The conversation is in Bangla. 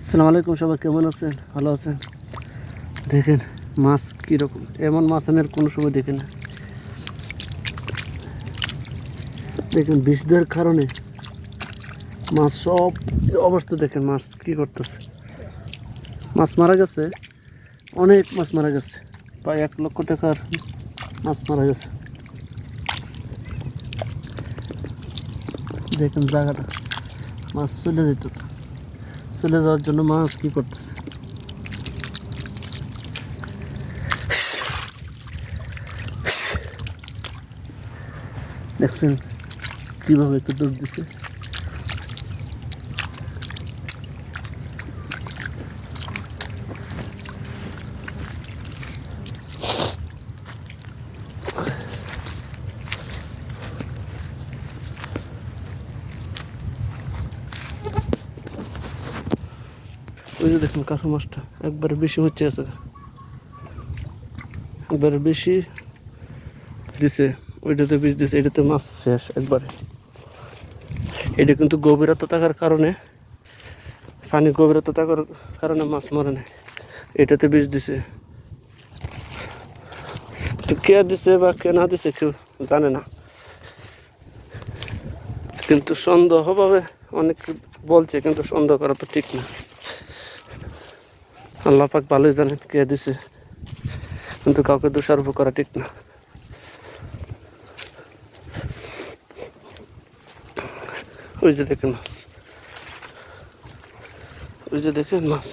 আসসালামু আলাইকুম, সবাই কেমন আছেন? ভালো আছেন? দেখেন মাছ কীরকম, এমন মাছ আমি আর কোনো সময় দেখি না। দেখেন বিষ দেওয়ার কারণে মাছ সব অবস্থা দেখেন, মাছ কী করতেছে। মাছ মারা গেছে, অনেক মাছ মারা গেছে, প্রায় 1 লক্ষ টাকার মাছ মারা গেছে। দেখেন জায়গাটা, মাছ চলে যেত, চলে যাওয়ার জন্য মাছ কী করতেছে। দেখছেন কীভাবে একটু ডুব দিচ্ছে। ওই যে দেখুন কাঁকড়া মাছটা একবারে বেশি হচ্ছে, আছে একবারে বেশি দিছে, ওইটাতে বিষ দিছে, এটাতে মাছ শেষ একবারে। এটা কিন্তু গভীরতা থাকার কারণে, পানি গভীরতা থাকার কারণে মাছ মরে না, এটাতে বিষ দিছে। তো কে দিছে বা কে না দিছে কেউ জানে না, কিন্তু সন্দেহভাবে অনেক বলছে, কিন্তু সন্দেহ করা তো ঠিক না। আল্লাহ পাক ভালোই জানেন কে দিছে, কিন্তু কাউকে দোষারোপ করা ঠিক না। ওই যে দেখেন মাছ, ওই যে দেখেন মাছ।